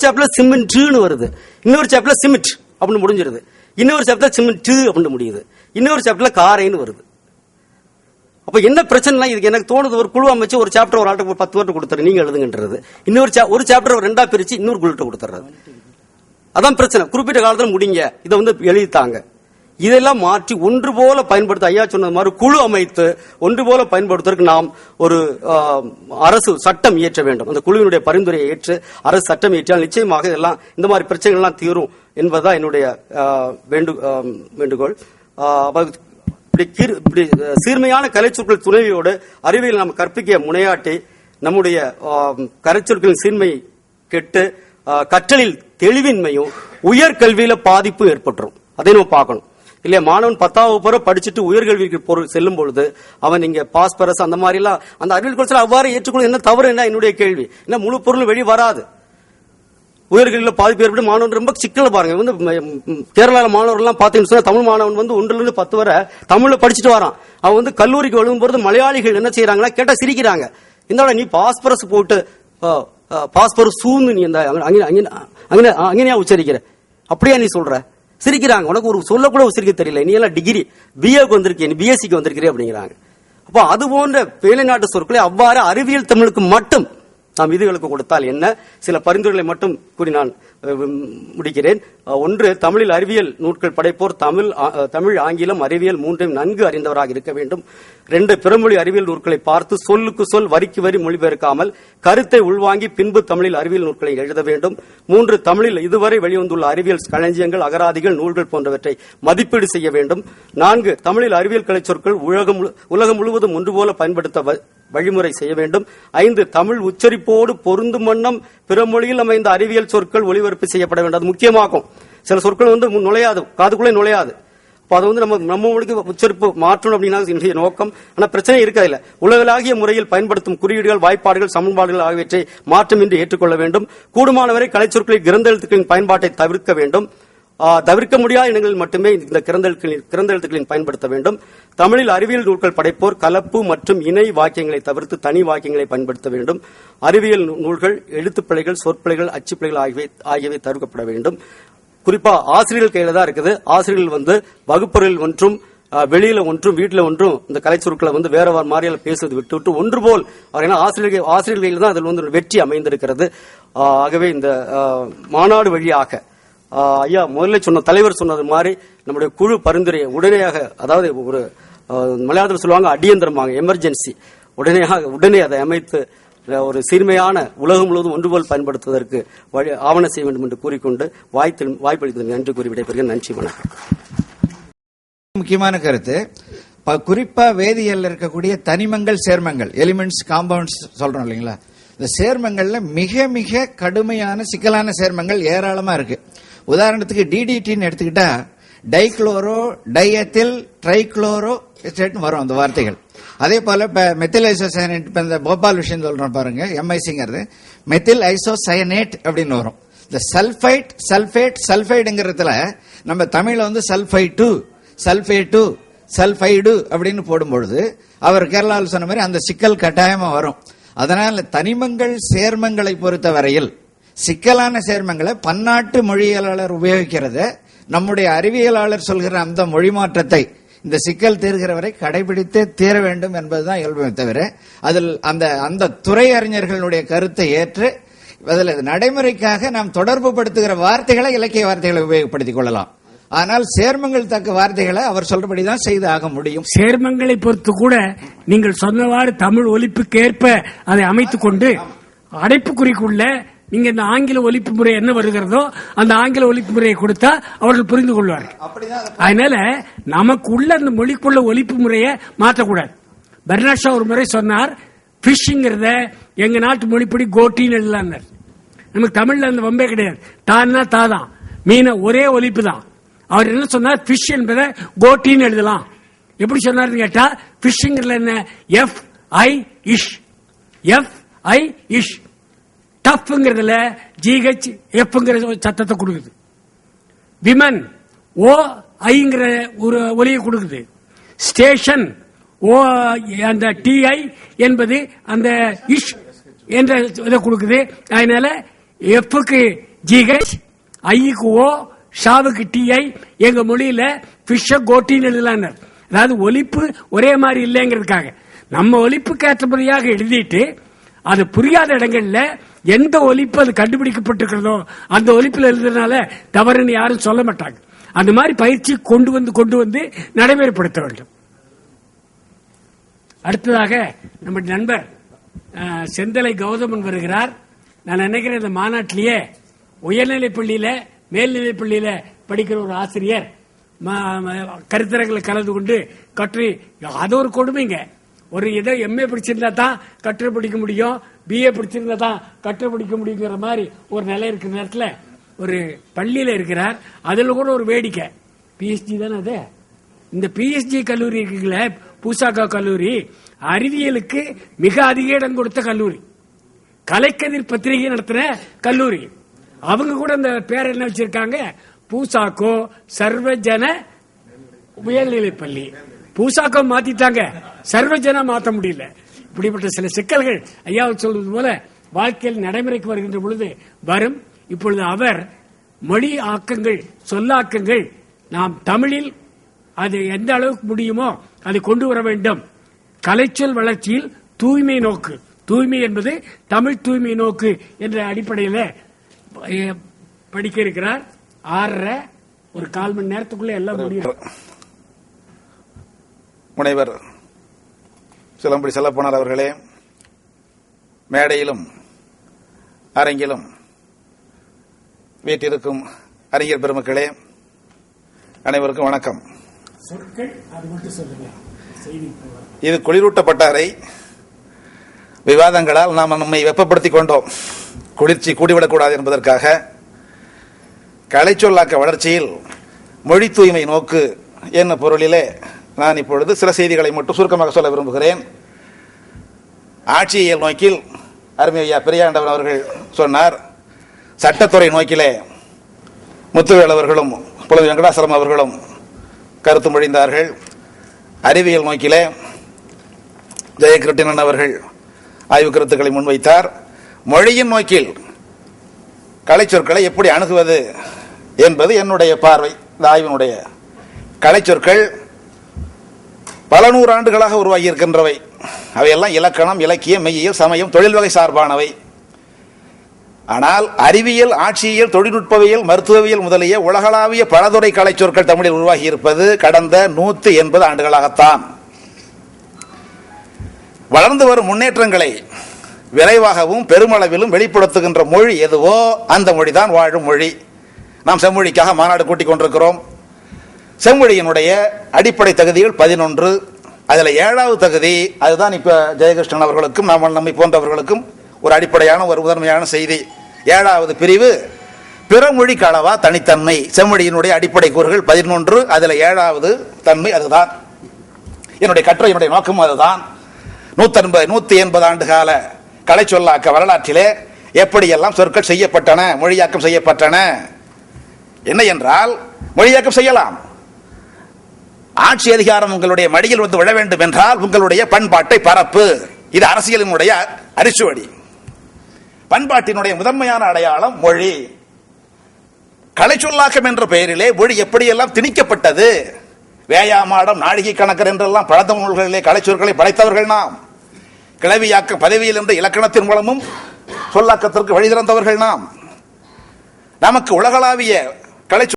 சாப்டர்ல சிமெண்ட்னு வருது, இன்னொரு சாப்டர்ல சிமெண்ட் அப்படின்னு முடிஞ்சிருது, இன்னொரு சாப்டர்ல சிமெண்ட் அப்படின்னு முடியுது, இன்னொரு சாப்டர்ல காரைன்னு வருது. அப்ப என்ன பிரச்சனை? இதுக்கு எனக்கு தோணுது, ஒரு குழு அமைச்சு ஒரு சாப்டர் ஒரு ஆளுக்கு 10 பேர் கொடுத்துரு நீங்க எழுதுங்கன்றது, ஒரு சாப்டர் ரெண்டா பிரிச்சு இன்னொரு குழுட்ட கொடுத்துறது. அதான் பிரச்சனை. குறிப்பிட்ட காலத்துல முடிங்க, இதை எழுதித்தாங்க. இதெல்லாம் மாற்றி ஒன்று போல பயன்படுத்த, ஐயா சொன்னது மாதிரி குழு அமைத்து ஒன்று போல பயன்படுத்துவதற்கு நாம் ஒரு அரசு சட்டம் இயற்ற வேண்டும். அந்த குழுவினுடைய பரிந்துரையை ஏற்று அரசு சட்டம் இயற்றினால் நிச்சயமாக இதெல்லாம் இந்த மாதிரி பிரச்சனைகள் எல்லாம் தீரும் என்பதுதான் என்னுடைய வேண்டுகோள். சீர்மையான கலைச்சொற்கள் துணையோடு அறிவியல் நாம் கற்பிக்க முனையாட்டி நம்முடைய கலைச்சொற்களின் சீர்மை கெட்டு கற்றலில் தெளிவின்மையும் உயர்கல்வியில பாதிப்பு ஏற்பட்டுரும். அதை நம்ம பார்க்கணும் இல்லையா? மாணவன் 10வது வகுப்பு படிச்சுட்டு உயர்கல்விக்கு செல்லும் பொழுது அவன் இங்க பாஸ்பரஸ் அந்த மாதிரி எல்லாம் அந்த அறிவியல் கோர்ஸ்ல அவ்வாறு ஏற்றுக்கொள்ள என்ன தவறு என்ன என்னுடைய கேள்வி. என்ன முழு பொருள் வெளி வராது, உயர்கல்வியில் பாதிப்பு ஏற்பட்டு மாணவன் ரொம்ப சிக்கல பாருங்க. கேரளால மாணவர்கள் பாத்தீங்கன்னா தமிழ் மாணவன் 1 to 10 வரை தமிழ்ல படிச்சுட்டு வரான். அவன் கல்லூரிக்கு எழுதும்போது மலையாளிகள் என்ன செய்யறாங்கன்னா கேட்டா சிரிக்கிறாங்க. இந்த நீ பாஸ்பரஸ் போட்டு பாஸ்பரஸ் சூன்னு நீ அங்கனையா உச்சரிக்கிற, அப்படியா நீ சொல்ற? சிரிக்கிறாங்க. உனக்கு ஒரு சொல்ல கூட உச்சரிக்க தெரியல, நீ எல்லாம் டிகிரி பிஏக்கு வந்திருக்கீங்க, நீ பிஎஸ்சிக்கு வந்திருக்கிறே அப்படிங்கிறாங்க. அப்போ அது போன்ற வேலைநாட்டு சொற்களை அவ்வாறு அறிவியல் தமிழுக்கு மட்டும் நாம் விதிகளுக்கு கொடுத்தால் என்ன, சில பரிந்துரைகளை மட்டும் கூறி நான் முடிக்கிறேன். ஒன்று, தமிழில் அறிவியல் நூல்கள் படைப்போர் தமிழ் ஆங்கிலம் அறிவியல் மூன்றையும் நன்கு அறிந்தவராக இருக்க வேண்டும். 2, பிறமொழி அறிவியல் நூல்களை பார்த்து சொல்லுக்கு சொல் வரிக்கு வரி மொழிபெயர்க்காமல் கருத்தை உள்வாங்கி பின்பு தமிழில் அறிவியல் நூல்களை எழுத வேண்டும். 3, தமிழில் இதுவரை வெளிவந்துள்ள அறிவியல் களஞ்சியங்கள் அகராதிகள் நூல்கள் போன்றவற்றை மதிப்பீடு செய்ய வேண்டும். 4, தமிழில் அறிவியல் கலைச்சொற்கள் உலகம் முழுவதும் ஒன்று போல பயன்படுத்த வழிமுறை செய்ய வேண்டும். 5, தமிழ் உச்சரிப்போடு பொருந்தும் வண்ணம் பிற மொழியில் அமைந்த அறிவியல் சொற்கள் ஒளிபரப்பு செய்யப்பட வேண்டும். அது முக்கியமாக்கும். சில சொற்கள் நுழையாது, காதுக்குள்ளே நுழையாது. அது நம்ம மொழிக்கு உச்சரிப்பு மாற்றணும் அப்படின்னா இன்றைய நோக்கம். ஆனா பிரச்சனை இருக்காது. உலகளாகிய முறையில் பயன்படுத்தும் குறியீடுகள் வாய்ப்பாடுகள் சமன்பாடுகள் ஆகியவற்றை மாற்றமின்றி ஏற்றுக்கொள்ள வேண்டும். கூடுமானவரை கலைச்சொற்களில் கிரந்தெழுத்துக்களின் பயன்பாட்டை தவிர்க்க வேண்டும். தவிர்க்க முடியாத இடங்களில் மட்டுமே இந்த கிரந்தெழுத்துக்களின் பயன்படுத்த வேண்டும். தமிழில் அறிவியல் நூல்கள் படைப்போர் கலப்பு மற்றும் இணை வாக்கியங்களை தவிர்த்து தனி வாக்கியங்களை பயன்படுத்த வேண்டும். அறிவியல் நூல்கள் எழுத்துப்பிழைகள் சொற்பிழைகள் அச்சுப்பிழைகள் ஆகியவை தவிர்க்கப்பட வேண்டும். குறிப்பா ஆசிரியர்கள் கையில தான் இருக்குது. ஆசிரியர்கள் வகுப்பறையில் ஒன்றும் வெளியில ஒன்றும் வீட்டுல ஒன்றும் இந்த கலைச்சொற்களை வேற மாதிரியால பேசுவது விட்டு ஒன்று போல் ஆசிரியர்கள் தான் அதில் வெற்றி அமைந்திருக்கிறது. ஆகவே இந்த மாநாடு வழியாக ஐயா முதல்ல சொன்ன தலைவர் சொன்னது மாதிரி நம்முடைய குழு பரிந்துரையை உடனடியாக, அதாவது ஒரு மலையாளத்தில் சொல்லுவாங்க அடியந்திரமாக எமர்ஜென்சி, உடனே அதை அமைத்து ஒரு சீர்மையான உலகம் முழுவதும் ஒன்று போல் பயன்படுத்துவதற்கு ஆவண செய்ய வேண்டும் என்று கூறிக்கொண்டு வாய்ப்பளித்தது நன்றி கூறி விடைபெறுகிறேன். நன்றி, வணக்கம். முக்கியமான கருத்து, குறிப்பா வேதியியல் இருக்கக்கூடிய தனிமங்கள் சேர்மங்கள் எலிமெண்ட்ஸ் காம்பவுண்ட்ஸ் சொல்றோம் இல்லைங்களா, இந்த சேர்மங்கள்ல மிக மிக கடுமையான சிக்கலான சேர்மங்கள் ஏராளமா இருக்கு. உதாரணத்துக்கு டிடிடின்னு எடுத்துக்கிட்டா டைக்ளோரோ டைஎத்தில் ட்ரைக்ளோரோ வரும் அந்த வார்த்தைகள். அதே போல மெத்தில் ஐசோசயனேட், இந்த போபால் விஷயம் சொல்றோம் பாருங்க, எம்ஐசிங்கிறது மெத்தில் ஐசோசயனேட் அப்படின்னு வரும். இந்த சல்ஃபேட் சல்ஃபைடுங்கிறதுல நம்ம தமிழ்ல சல்ஃபைட்டு சல்ஃபேட்டு சல்ஃபைடு அப்படின்னு போடும்பொழுது அவர் கேரளாவில் சொன்ன மாதிரி அந்த சிக்கல் கட்டாயமா வரும். அதனால தனிமங்கள் சேர்மங்களை பொறுத்த வரையில் சிக்கலான சேர்மங்களை பன்னாட்டு மொழியியலாளர் உபயோகிக்கிறத நம்முடைய அறிவியலாளர் சொல்கிற அந்த மொழி மாற்றத்தை இந்த சிக்கல் தீர்கிற வரை கடைபிடித்தே தீர வேண்டும் என்பதுதான் இயல்புமே தவிர அதில் அந்த துறை அறிஞர்களுடைய கருத்தை ஏற்று அதில் நடைமுறைக்காக நாம் தொடர்பு படுத்துகிற வார்த்தைகளை இலக்கிய வார்த்தைகளை உபயோகப்படுத்திக் கொள்ளலாம். ஆனால் சேர்மங்கள் தக்க வார்த்தைகளை அவர் சொல்றபடிதான் செய்து ஆக முடியும். சேர்மங்களை பொறுத்து கூட நீங்கள் சொன்னவாறு தமிழ் ஒலிப்புக்கு ஏற்ப அதை அமைத்துக் கொண்டு அடைப்புக்குறிக்குள்ள நீங்க இந்த ஆங்கில ஒலிப்பு முறை என்ன வருகிறதோ அந்த ஆங்கில ஒலிப்பு முறையை கொடுத்தா அவர்கள் புரிந்து கொள்வார்கள். அதனால நமக்கு உள்ள அந்த மொழிக்குள்ள ஒலிப்பு முறையை மாற்றக்கூடாது. பெர்னாஷா ஒரு முறை சொன்னார், பிஷ்ங்கிறத எங்க நாட்டு மொழிப்படி கோட்டின்னு எழுதலாம். நமக்கு தமிழ்ல அந்த வம்பே கிடையாது, தான்னா தாதான், மீன ஒரே ஒலிப்பு தான். அவர் என்ன சொன்னார், பிஷ் என்பதை கோட்டின்னு எழுதலாம். எப்படி சொன்னார் கேட்டா, பிஷ்ங்கிறதுல என்ன F I இஷ், F I இஷ், டஃப்ங்கிறதுல GH எஃப்ங்கிற சத்தத்தை கொடுக்குது. விமன் ஓ ஐங்கிற ஒரு ஒலியை கொடுக்குது. ஸ்டேஷன் ஓ அந்த டிஐ என்பது அந்த இஷ் என்ற இதை கொடுக்குது. அதனால எஃப்க்கு GH, ஐக்கு ஓ, ஷாவுக்கு TI, எங்க மொழியில பிஷ கோட்டின்னு எழுதலாம். அதாவது ஒலிப்பு ஒரே மாதிரி இல்லைங்கிறதுக்காக நம்ம ஒலிப்புக்கு ஏற்றபடியாக எழுதிட்டு அது புரியாத இடங்கள்ல எந்த ஒலிப்பு அது கண்டுபிடிக்கப்பட்டிருக்கிறதோ அந்த ஒலிப்பில் எழுதுறதுனால தவறுன்னு யாரும் சொல்ல மாட்டாங்க. அந்த மாதிரி பயிற்சி கொண்டு வந்து நடைமுறைப்படுத்த வேண்டும். அடுத்ததாக நம்முடைய நண்பர் செந்தலை கௌதமன் வருகிறார். நான் நினைக்கிறேன் இந்த மாநாட்டிலேயே உயர்நிலைப் பள்ளியில மேல்நிலைப் பள்ளியில படிக்கிற ஒரு ஆசிரியர் கருத்தரங்களை கலந்து கொண்டு கற்று, அது ஒரு கொடுமைங்க. ஒரு ஏதோ MA படிச்சிருந்தா தான் கற்று படிக்க முடியும், BA படிச்சிருந்தா தான் கற்று படிக்க முடியுங்கிற மாதிரி ஒரு நிலை இருக்கிற நேரத்தில் ஒரு பள்ளியில இருக்கிறார். அதுல கூட ஒரு வேடிக்கை, PSG தானே அது. இந்த PSG கல்லூரி இருக்குல்ல, பூசாக்கா கல்லூரி, அறிவியலுக்கு மிக அதிக இடம் கொடுத்த கல்லூரி, கலைக்கதிர் பத்திரிகை நடத்தின கல்லூரி. அவங்க கூட இந்த பேர் என்ன வச்சிருக்காங்க, பூசாக்கோ சர்வஜன உயர்நிலைப் பள்ளி. பூசாக்கோ மாத்திட்டாங்க, சர்வஜன மாற்ற முடியல. இப்படிப்பட்ட சில சிக்கல்கள் ஐயா சொல்வது போல வாழ்க்கையில் நடைமுறைக்கு வருகின்ற பொழுது வரும். இப்பொழுது அவர் மொழி ஆக்கங்கள், சொல்லாக்கங்கள் நாம் தமிழில் அது எந்த அளவுக்கு முடியுமோ அதை கொண்டு வர வேண்டும். கலைச்சொல் வளர்ச்சியில் தூய்மை நோக்கு, தூய்மை என்பது தமிழ் தூய்மை நோக்கு என்ற அடிப்படையில் படிக்க இருக்கிறார். 6:30 ஒரு 1/4 மணி நேரத்துக்குள்ள எல்லாம் முடியும். முனைவர் சிலம்படி செல்லப்பனார் அவர்களே, மேடையிலும் அரங்கிலும் வீட்டிற்கும் அறிஞர் பெருமக்களே, அனைவருக்கும் வணக்கம். இது குளிரூட்டப்பட்ட அறை. விவாதங்களால் நாம் நம்மை வெப்பப்படுத்திக் கொண்டோம். குளிர்ச்சி கூடிவிடக்கூடாது என்பதற்காக கலைச்சொல்லாக்க வளர்ச்சியில் மொழி தூய்மை நோக்கு என்ன பொருளிலே நான் இப்பொழுது சில செய்திகளை மட்டும் சுருக்கமாக சொல்ல விரும்புகிறேன். ஆட்சியியல் நோக்கில் அருமை ஐயா பெரியாண்டவன் அவர்கள் சொன்னார். சட்டத்துறை நோக்கிலே முத்துவேல் அவர்களும் புலவி வெங்கடாசலம் அவர்களும் கருத்து மொழிந்தார்கள். அறிவியல் நோக்கிலே ஜெயகிருட்டிணன் அவர்கள் ஆய்வு கருத்துக்களை முன்வைத்தார். மொழியின் நோக்கில் கலைச்சொற்களை எப்படி அணுகுவது என்பது என்னுடைய பார்வை. இந்த ஆய்வினுடைய கலைச்சொற்கள் பல நூறாண்டுகளாக உருவாகி இருக்கின்றவை. அவையெல்லாம் இலக்கணம், இலக்கியம், மெய்யியல், சமயம், தொழில் வகை சார்பானவை. ஆனால் அறிவியல், ஆட்சியியல், தொழில்நுட்பவியல், மருத்துவவியல் முதலிய உலகளாவிய பலதுறை கலைச்சொற்கள் தமிழில் உருவாகி இருப்பது கடந்த 180 ஆண்டுகளாகத்தான். வளர்ந்து வரும் முன்னேற்றங்களை விரைவாகவும் பெருமளவிலும் வெளிப்படுத்துகின்ற மொழி எதுவோ அந்த மொழிதான் வாழும் மொழி. நாம் செம்மொழிக்காக மாநாடு கூட்டிக் கொண்டிருக்கிறோம். செம்மொழியினுடைய அடிப்படை தகுதிகள் 11. அதுல 7வது தகுதி, அதுதான் இப்ப ஜெயகிருஷ்ணன் அவர்களுக்கும் நம்மை போன்றவர்களுக்கும் ஒரு அடிப்படையான ஒரு முதன்மையான செய்தி. 7வது பிரிவு பிறமொழி களவா தனித்தன்மை. செம்மொழியினுடைய அடிப்படை கூறுகள் 11. அதுல 7வது தன்மை அதுதான். என்னுடைய கட்டுரையினுடைய நோக்கம் அதுதான். 180 ஆண்டு கால கலை சொல்லாக்க வரலாற்றிலே எப்படியெல்லாம் சொற்கள் செய்யப்பட்டன, மொழியாக்கம் செய்யப்பட்டன. என்ன என்றால், மொழியாக்கம் செய்யலாம். ஆட்சி அதிகாரம் உங்களுடைய மடியில் வந்து விழ வேண்டும் என்றால் உங்களுடைய பண்பாட்டை பரப்பு. இது அரசியலினுடைய அரிச்சுவடி. பண்பாட்டினுடைய முதன்மையான அடையாளம் மொழி. கலை சொல்லாக்கம் என்ற பெயரிலே மொழி எப்படியெல்லாம் திணிக்கப்பட்டது. வேயாமாடம், நாழிகை கணக்கர் என்றெல்லாம் பழந்த நூல்களிலே கலை சொற்களை படைத்தவர்கள் நாம். கிளவியாக்க பதவியில் என்ற இலக்கணத்தின் மூலமும் சொல்லாக்கத்திற்கு வழி திறந்தவர்கள் நாம். நமக்கு உலகளாவிய கலை